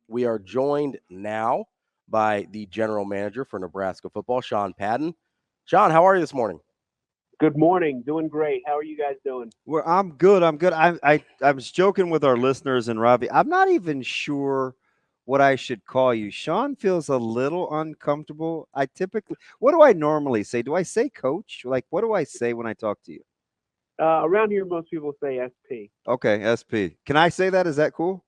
We are joined now by the general manager for Nebraska football, Sean Padden. Sean, how are you this morning? Good morning. Doing great. How are you guys doing? Well, I'm good. I'm good. I was joking with our listeners and Ravi. I'm not even sure what I should call you. Sean feels a little uncomfortable. What do I normally say? Do I say coach? Like, what do I say when I talk to you? Around here, most people say SP. Okay, SP. Can I say that? Is that cool?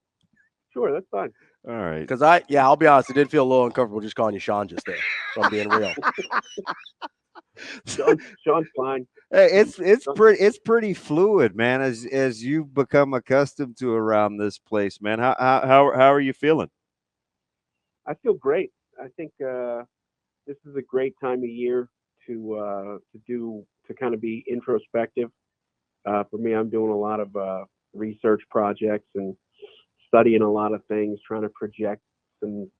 Sure, that's fine. All right. Because I'll be honest, I did feel a little uncomfortable just calling you Sean just there. If I'm being real. Sean's fine. Hey, it's pretty fluid, man. As you've become accustomed to around this place, man. How are you feeling? I feel great. I think this is a great time of year to kind of be introspective. For me, I'm doing a lot of research projects and studying a lot of things, trying to project some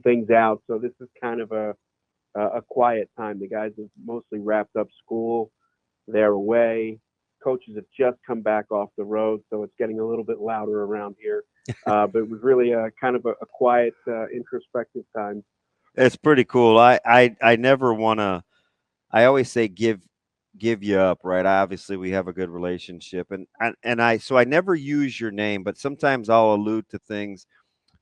things out. So this is kind of a quiet time. The guys have mostly wrapped up school. They're away. Coaches have just come back off the road, so it's getting a little bit louder around here. But it was really a kind of a quiet, introspective time. It's pretty cool. I never want to. I always say give you up, right? Obviously, we have a good relationship, and I never use your name, but sometimes I'll allude to things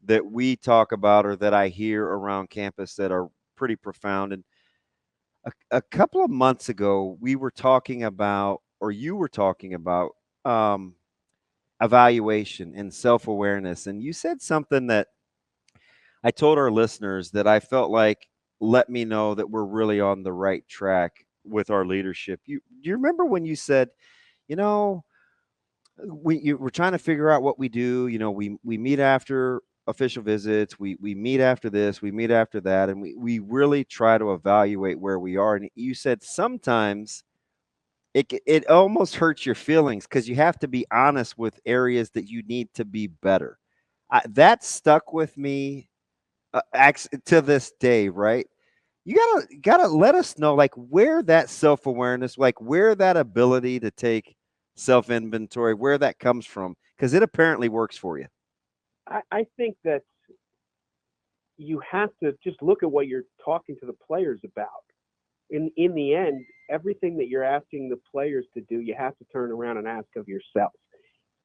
that we talk about or that I hear around campus that are pretty profound. And a couple of months ago, we were talking about, or you were talking about, um, evaluation and self awareness, and you said something that I told our listeners that I felt like let me know that we're really on the right track with our leadership. Do you remember when you said, you know, we're trying to figure out what we do. You know, we meet after official visits. We meet after this. We meet after that, and we really try to evaluate where we are. And you said sometimes it almost hurts your feelings because you have to be honest with areas that you need to be better. That stuck with me to this day, right? You gotta let us know like where that self-awareness, like where that ability to take self-inventory, where that comes from, because it apparently works for you. I think that you have to just look at what you're talking to the players about. In the end, everything that you're asking the players to do, you have to turn around and ask of yourself.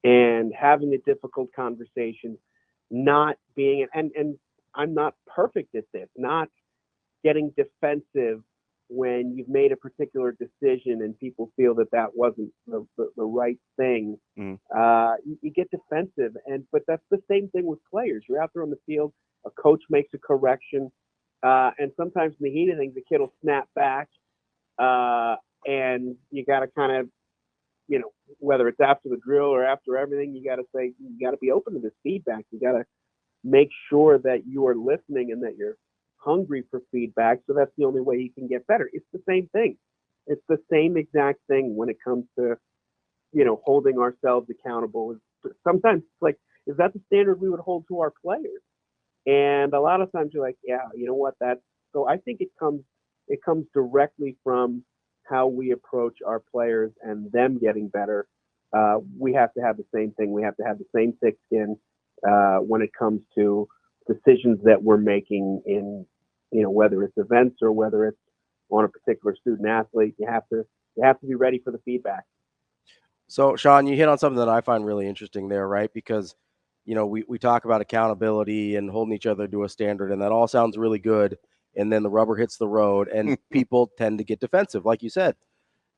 And having a difficult conversation, not being and I'm not perfect at this, not getting defensive when you've made a particular decision and people feel that that wasn't the right thing. Mm. You get defensive, but that's the same thing with players. You're out there on the field, a coach makes a correction, and sometimes in the heat of things, the kid will snap back, and you got to kind of, whether it's after the drill or after everything, you got to say, you got to be open to this feedback. You got to make sure that you are listening and that you're hungry for feedback. So that's the only way you can get better. It's the same thing. It's the same exact thing when it comes to, holding ourselves accountable. Sometimes it's like, is that the standard we would hold to our players? And a lot of times you're like, yeah, you know what? So I think it comes directly from how we approach our players and them getting better. We have to have the same thing. We have to have the same thick skin when it comes to decisions that we're making in, whether it's events or whether it's on a particular student athlete. You have to be ready for the feedback. So, Sean, you hit on something that I find really interesting there, right? Because, we talk about accountability and holding each other to a standard, and that all sounds really good. And then the rubber hits the road, and people tend to get defensive, like you said.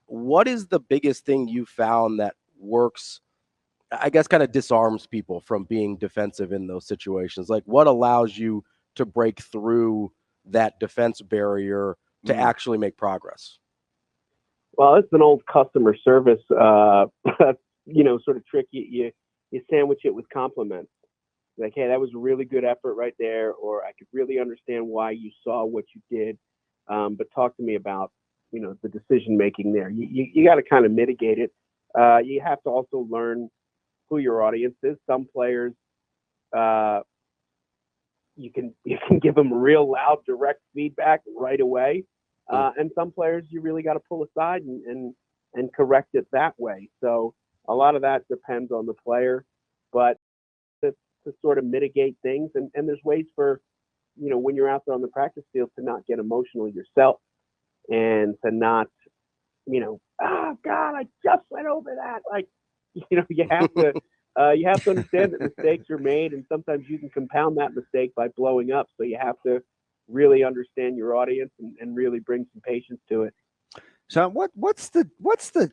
What is the biggest thing you found that works, I guess, kind of disarms people from being defensive in those situations? Like, what allows you to break through that defense barrier to Mm. actually make progress? Well, it's an old customer service, sort of trick. You sandwich it with compliments. Like, hey, that was a really good effort right there, or I could really understand why you saw what you did. But talk to me about, the decision making there. You got to kind of mitigate it. You have to also learn who your audience is. Some players, uh, you can give them real loud, direct feedback right away. And some players you really got to pull aside and correct it that way. So a lot of that depends on the player, but to to sort of mitigate things. And there's ways for, when you're out there on the practice field to not get emotional yourself and to not, oh God, I just went over that. Like, you have to understand that mistakes are made, and sometimes you can compound that mistake by blowing up. So you have to really understand your audience and really bring some patience to it. Sean, what's the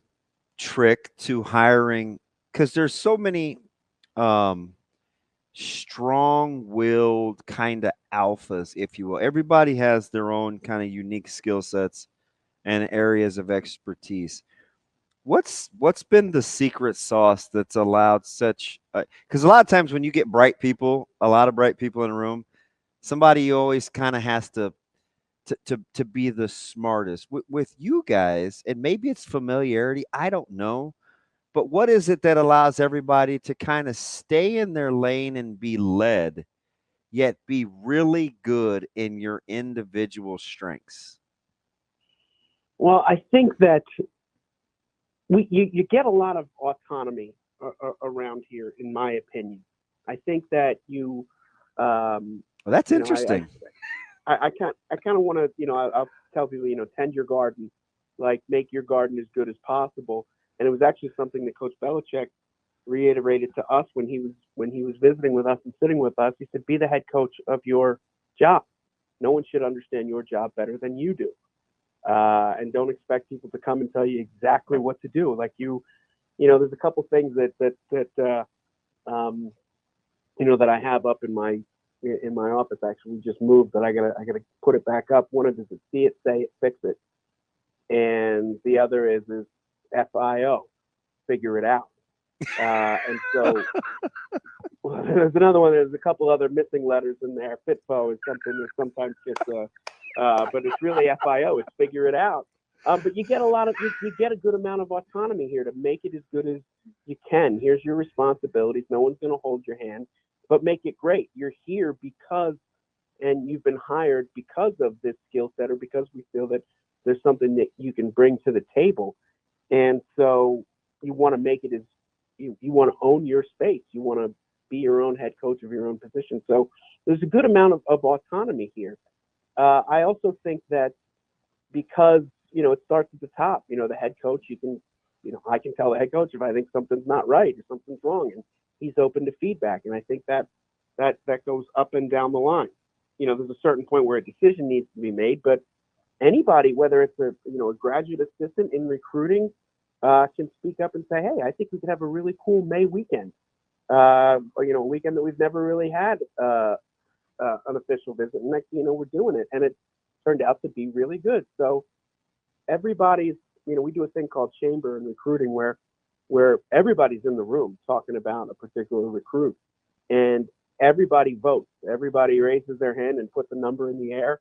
trick to hiring? Because there's so many strong-willed kind of alphas, if you will. Everybody has their own kind of unique skill sets and areas of expertise. What's been the secret sauce that's allowed such? Because a lot of times when you get a lot of bright people in a room, somebody always kind of has to be the smartest. With you guys, and maybe it's familiarity, I don't know. But what is it that allows everybody to kind of stay in their lane and be led, yet be really good in your individual strengths? Well, I think that you get a lot of autonomy around here, in my opinion. I think that Well, that's interesting. I kind of want to, I'll tell people, tend your garden, like make your garden as good as possible. And it was actually something that Coach Belichick reiterated to us when he was visiting with us and sitting with us. He said, "Be the head coach of your job. No one should understand your job better than you do, and don't expect people to come and tell you exactly what to do. Like there's a couple things that that I have up in my office. Actually, we just moved, but I gotta put it back up. One of them is see it, say it, fix it, and the other is FIO, figure it out. And so there's another one. There's a couple other missing letters in there. FITFO is something that sometimes gets, but it's really FIO. It's figure it out. But you get you get a good amount of autonomy here to make it as good as you can. Here's your responsibilities. No one's going to hold your hand, but make it great. You're here and you've been hired because of this skill set, or because we feel that there's something that you can bring to the table. And so you want to make it as you want to own your space. You want to be your own head coach of your own position. So there's a good amount of autonomy here. I also think that because, it starts at the top, the head coach, I can tell the head coach if I think something's not right or something's wrong, and he's open to feedback. And I think that goes up and down the line. There's a certain point where a decision needs to be made, but anybody, whether it's a graduate assistant in recruiting, can speak up and say, "Hey, I think we could have a really cool May weekend, or a weekend that we've never really had an official visit." And next thing you know, we're doing it, and it turned out to be really good. So everybody's, we do a thing called chamber in recruiting where everybody's in the room talking about a particular recruit, and everybody votes. Everybody raises their hand and puts a number in the air.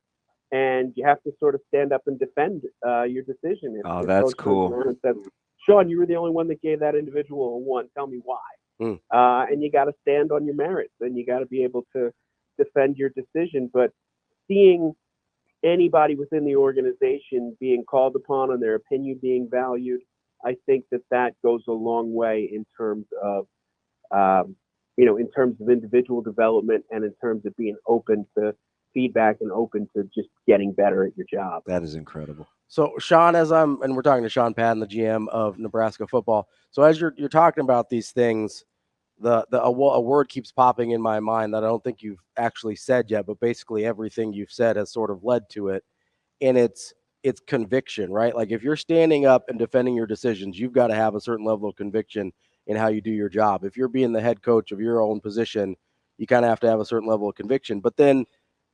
And you have to sort of stand up and defend your decision. If that's cool. And says, "Sean, you were the only one that gave that individual a 1. Tell me why." And you got to stand on your merits, and you got to be able to defend your decision. But seeing anybody within the organization being called upon and their opinion being valued, I think that goes a long way in terms of, in terms of individual development, and in terms of being open to feedback and open to just getting better at your job. That is incredible. So Sean, and we're talking to Sean Padden, the GM of Nebraska football. So as you're talking about these things, a word keeps popping in my mind that I don't think you've actually said yet, but basically everything you've said has sort of led to it. And it's conviction, right? Like if you're standing up and defending your decisions, you've got to have a certain level of conviction in how you do your job. If you're being the head coach of your own position, you kind of have to have a certain level of conviction. But then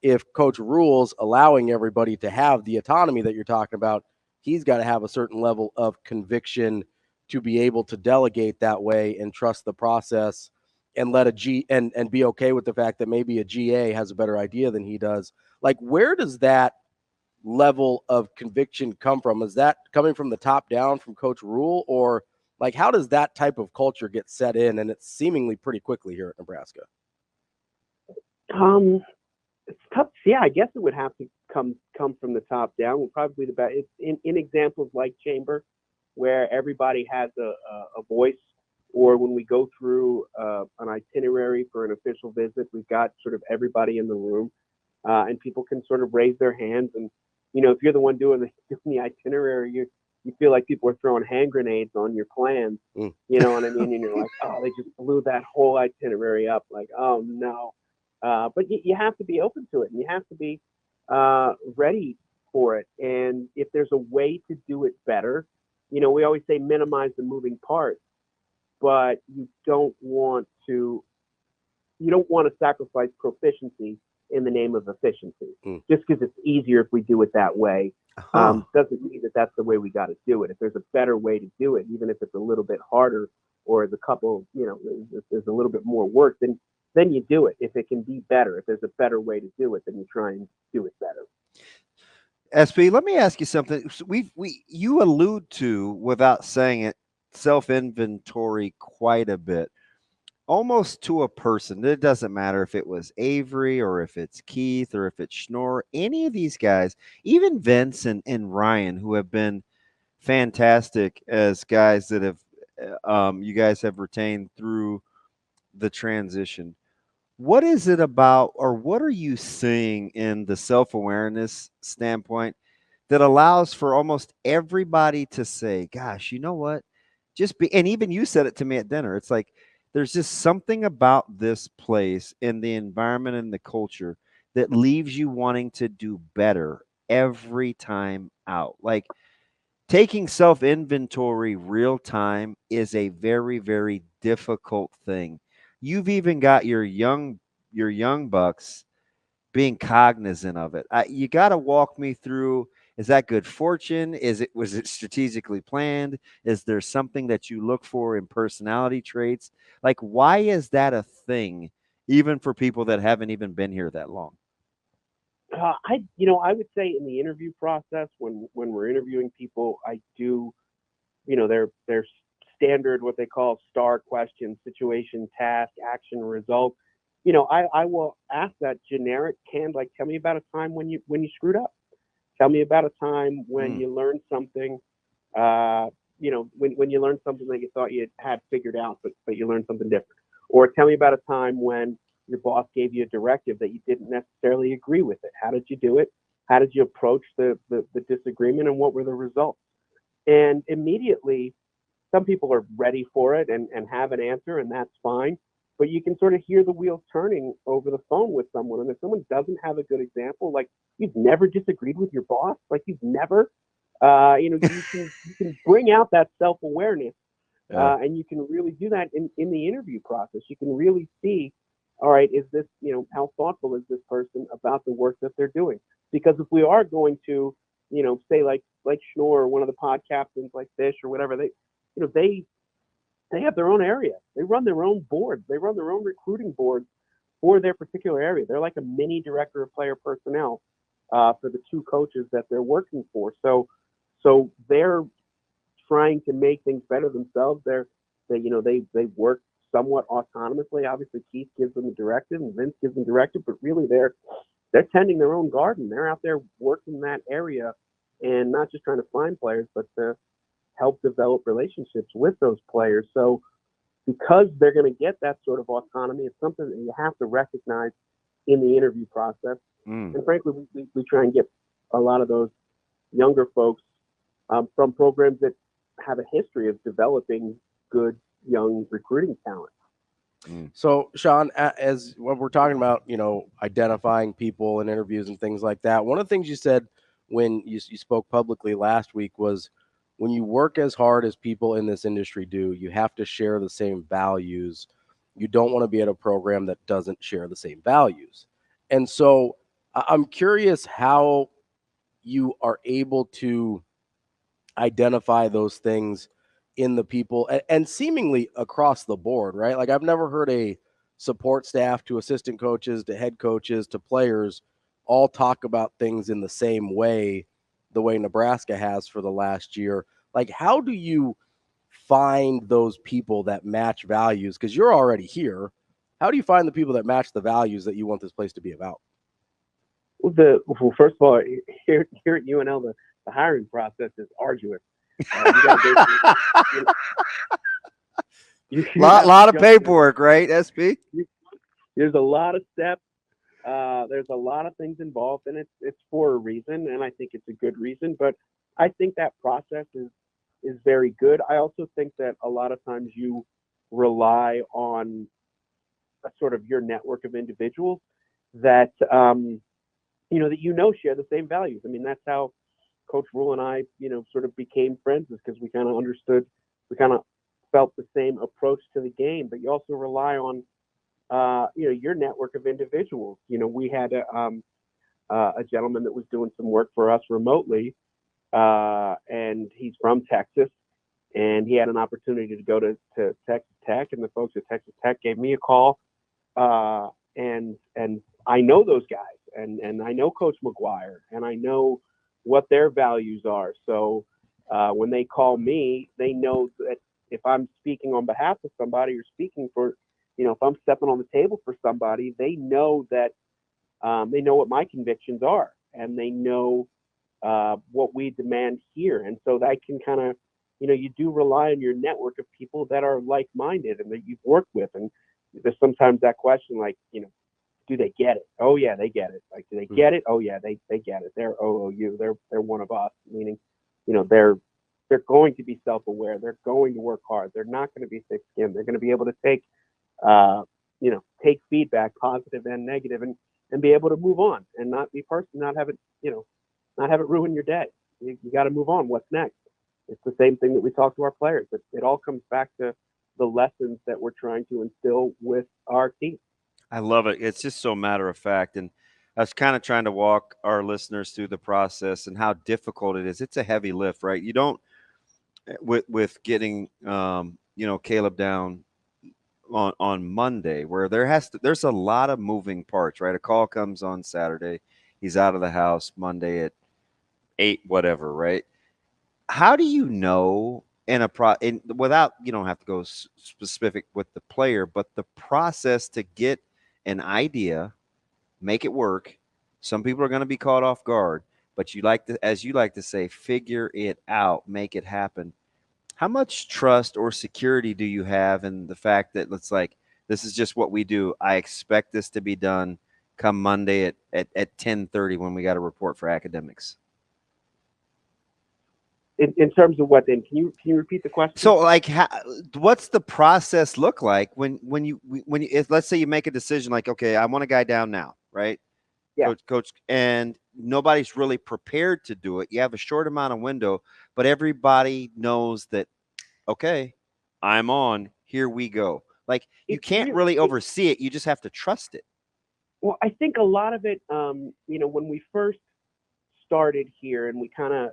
if coach rules allowing everybody to have the autonomy that you're talking about, he's got to have a certain level of conviction to be able to delegate that way and trust the process and let and be okay with the fact that maybe a GA has a better idea than he does. Like, where does that level of conviction come from? Is that coming from the top down from Coach Rule, or like how does that type of culture get set in? And it's seemingly pretty quickly here at Nebraska. It's tough. Yeah, I guess it would have to come from the top down. Would probably the best. It's in examples like Chamber, where everybody has a voice or when we go through an itinerary for an official visit, we've got sort of everybody in the room, and people can sort of raise their hands. And if you're the one doing the itinerary, you feel like people are throwing hand grenades on your plans. You know what I mean? And you're like, oh, they just blew that whole itinerary up. Like, oh no. But you have to be open to it, and you have to be ready for it. And if there's a way to do it better, we always say minimize the moving parts, but you don't want to sacrifice proficiency in the name of efficiency. Just because it's easier if we do it that way doesn't mean that that's the way we got to do it. If there's a better way to do it, even if it's a little bit harder or there's a little bit more work, then you do it. If it can be better, if there's a better way to do it, then you try and do it better. SP, let me ask you something. You allude to, without saying it, self-inventory quite a bit, almost to a person. It doesn't matter if it was Avery or if it's Keith or if it's Schnorr, any of these guys, even Vince and Ryan, who have been fantastic as guys that have you guys have retained through the transition. What is it about, or what are you seeing in the self-awareness standpoint that allows for almost everybody to say, gosh, you know what? And even you said it to me at dinner. It's like, there's just something about this place and the environment and the culture that leaves you wanting to do better every time out. Like, taking self-inventory real time is a very, very difficult thing. You've even got your young bucks being cognizant of it. You got to walk me through. Is that good fortune? Was it strategically planned? Is there something that you look for in personality traits? Like, why is that a thing, even for people that haven't even been here that long? I would say in the interview process, when we're interviewing people, I do, their standard, what they call STAR questions: situation, task, action, result. I will ask that generic canned, like, tell me about a time when you screwed up. Tell me about a time when you learned something, when you learned something that you thought you had figured out, but you learned something different. Or tell me about a time when your boss gave you a directive that you didn't necessarily agree with it. How did you do it? How did you approach the disagreement, and what were the results? And immediately, some people are ready for it and have an answer, and that's fine. But you can sort of hear the wheels turning over the phone with someone. And if someone doesn't have a good example, like, you've never disagreed with your boss, like you've never, you can bring out that self-awareness, and you can really do that in the interview process. You can really see, all right, is this, how thoughtful is this person about the work that they're doing? Because if we are going to, say like Schnorr or one of the pod captains like Fish or whatever, they have their own area. They run their own boards. They run their own recruiting boards for their particular area. They're like a mini director of player personnel for the two coaches that they're working for. So they're trying to make things better themselves. They work somewhat autonomously. Obviously, Keith gives them a directive and Vince gives them directive, but really they're tending their own garden. They're out there working that area, and not just trying to find players, but to help develop relationships with those players. So because they're going to get that sort of autonomy, it's something that you have to recognize in the interview process. And frankly, we try and get a lot of those younger folks from programs that have a history of developing good young recruiting talent. So, Sean, as when we're talking about, identifying people in interviews and things like that, one of the things you said when you spoke publicly last week was, when you work as hard as people in this industry do, you have to share the same values. You don't want to be at a program that doesn't share the same values. And so I'm curious how you are able to identify those things in the people, and seemingly across the board, right? Like, I've never heard a support staff to assistant coaches to head coaches to players all talk about things in the same way, the way Nebraska has for the last year. Like, how do you find those people that match values? Because you're already here. How do you find the people that match the values that you want this place to be about? Well, first of all, here at UNL, the hiring process is arduous. You have to lot of jump through. paperwork, right, SP? There's a lot of steps. There's a lot of things involved, and it's for a reason, and I think it's a good reason. But I think that process is very good. I also think that a lot of times you rely on a sort of your network of individuals that that share the same values. I mean, that's how Coach Rule and I, sort of became friends, is because we kind of understood, we kind of felt the same approach to the game. But you also rely on your network of individuals. We had a gentleman that was doing some work for us remotely, and he's from Texas, and he had an opportunity to go to Texas Tech, and the folks at Texas Tech gave me a call, and I know those guys, and I know Coach McGuire, and I know what their values are. So when they call me, they know that if I'm speaking on behalf of somebody or speaking for, if I'm stepping on the table for somebody, they know that they know what my convictions are, and they know what we demand here. And so that can kind of, you do rely on your network of people that are like-minded and that you've worked with. And there's sometimes that question, like, do they get it? Oh yeah, they get it. Like, do they get it? Oh yeah, they get it. They're OOU. They're one of us. Meaning, they're going to be self-aware. They're going to work hard. They're not going to be thick-skinned. They're going to be able to take take feedback, positive and negative, and be able to move on and not have it ruin your day. You got to move on. What's next? It's the same thing that we talk to our players. It all comes back to the lessons that we're trying to instill with our team. I love it. It's just so matter of fact. And I was kind of trying to walk our listeners through the process and how difficult it is. It's a heavy lift, right? You don't, with getting, Caleb down on Monday, where there's a lot of moving parts, right? A call comes on Saturday. He's out of the house Monday at 8, whatever, right? How do you know without, you don't have to go specific with the player, but the process to get an idea, make it work. Some people are going to be caught off guard, but as you like to say, figure it out, make it happen. How much trust or security do you have in the fact that it's like, this is just what we do? I expect this to be done come Monday at 10:30 when we got a report for academics. In terms of what, then? Can you repeat the question? So, like, what's the process look like when you let's say you make a decision, like, okay, I want a guy down now, right? Yeah. Coach, and nobody's really prepared to do it. You have a short amount of window, but everybody knows that, okay, I'm on. Here we go. Like, you can't really oversee it. You just have to trust it. Well, I think a lot of it, when we first started here, and we kind of,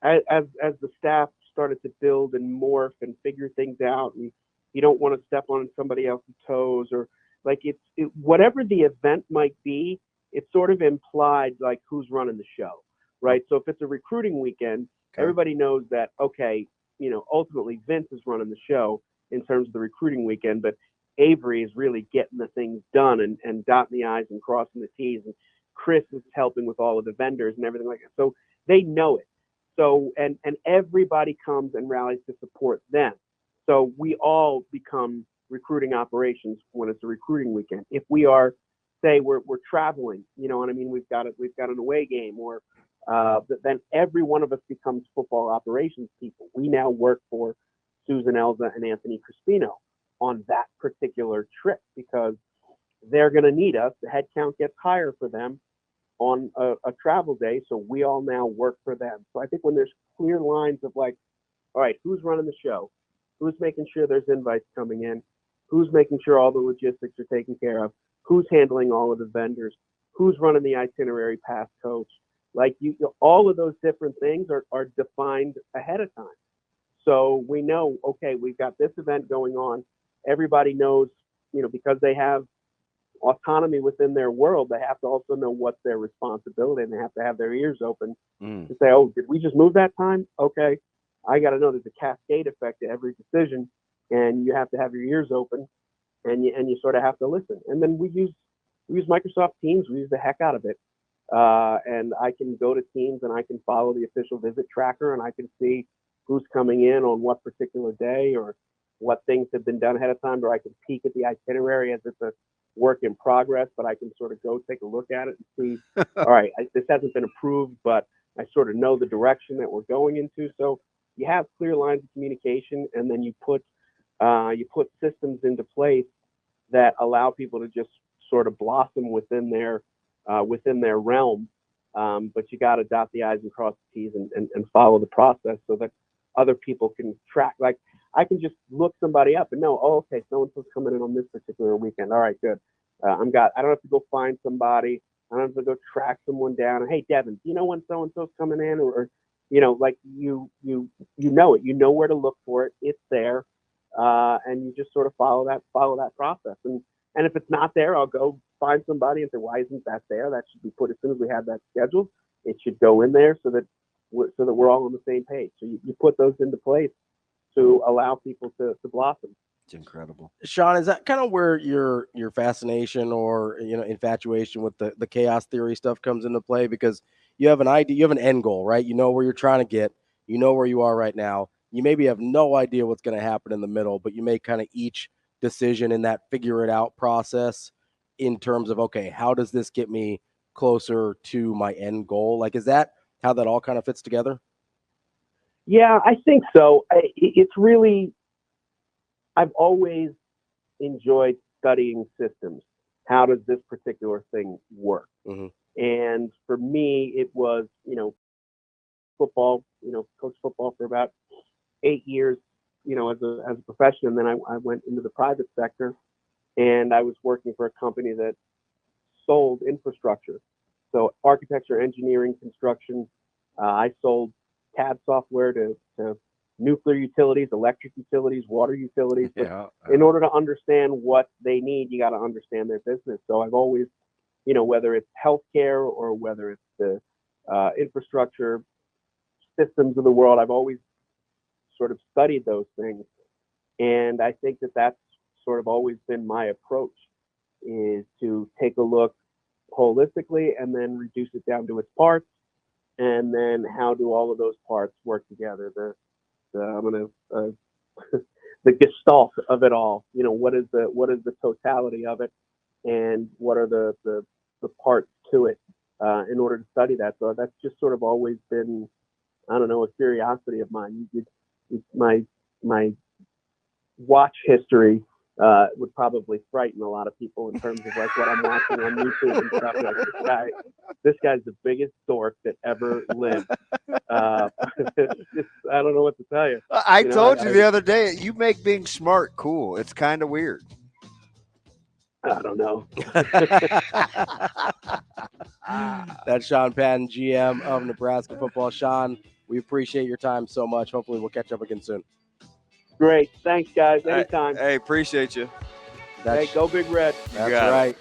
as the staff started to build and morph and figure things out, and you don't want to step on somebody else's toes, or like whatever the event might be, it's sort of implied like who's running the show, right? So if it's a recruiting weekend, everybody knows that, okay, ultimately Vince is running the show in terms of the recruiting weekend, but Avery is really getting the things done and dotting the I's and crossing the T's, and Chris is helping with all of the vendors and everything like that. So they know it. So, and everybody comes and rallies to support them. So we all become recruiting operations when it's a recruiting weekend. If we are, say, we're traveling, you know what I mean? We've got an away game, or then every one of us becomes football operations people. We now work for Susan Elza and Anthony Crispino on that particular trip, because they're going to need us. The head count gets higher for them on a travel day, so we all now work for them. So I think when there's clear lines of like, all right, who's running the show? Who's making sure there's invites coming in? Who's making sure all the logistics are taken care of? Who's handling all of the vendors? Who's running the itinerary past coach? Like all of those different things are defined ahead of time. So we know, okay, we've got this event going on. Everybody knows, because they have autonomy within their world, they have to also know what's their responsibility, and they have to have their ears open to say, oh, did we just move that time? Okay, I got to know there's a cascade effect to every decision, and you have to have your ears open, and you sort of have to listen. And then we use Microsoft Teams. We use the heck out of it, and I can go to Teams and I can follow the official visit tracker, and I can see who's coming in on what particular day or what things have been done ahead of time, or I can peek at the itinerary as it's a work in progress, but I can sort of go take a look at it and see, all right, this hasn't been approved, but I sort of know the direction that we're going into. So you have clear lines of communication, and then you put systems into place that allow people to just sort of blossom within their realm. But you got to dot the I's and cross the T's and follow the process so that other people can track. Like, I can just look somebody up and know, oh, okay, so-and-so's coming in on this particular weekend. All right, good. I don't have to go find somebody. I don't have to go track someone down. Hey, Devin, do you know when so-and-so's coming in? Or like you know it. You know where to look for it. It's there. And you just sort of follow that process. And if it's not there, I'll go find somebody and say, why isn't that there? That should be put as soon as we have that scheduled. It should go in there so that we're all on the same page. So you put those into place to allow people to blossom. It's incredible. Sean, is that kind of where your fascination or infatuation with the chaos theory stuff comes into play? Because you have an idea, you have an end goal, right? You know where you're trying to get, you know where you are right now. You maybe have no idea what's going to happen in the middle, but you make kind of each decision in that figure it out process in terms of, okay, how does this get me closer to my end goal? Like, is that how that all kind of fits together? Yeah, I think so. It's really, I've always enjoyed studying systems. How does this particular thing work? Mm-hmm. And for me, it was, football, coached football for about 8 years, as a profession. And then I went into the private sector, and I was working for a company that sold infrastructure. So architecture, engineering, construction. I sold CAD software to nuclear utilities, electric utilities, water utilities. But in order to understand what they need, you got to understand their business. So I've always, whether it's healthcare or whether it's the infrastructure systems of the world, I've always sort of studied those things. And I think that that's sort of always been my approach, is to take a look holistically and then reduce it down to its parts. And then how do all of those parts work together? The gestalt of it all. What is the totality of it, and what are the parts to it in order to study that? So that's just sort of always been, I don't know, a curiosity of mine. My watch history would probably frighten a lot of people in terms of like what I'm watching on YouTube and stuff. Like, this guy's the biggest dork that ever lived. I don't know what to tell you. I told you the other day, you make being smart cool. It's kind of weird. I don't know. That's Sean Padden, GM of Nebraska football. Sean, we appreciate your time so much. Hopefully we'll catch up again soon. Great. Thanks, guys. Anytime. Hey, appreciate you. Hey, go Big Red. That's right.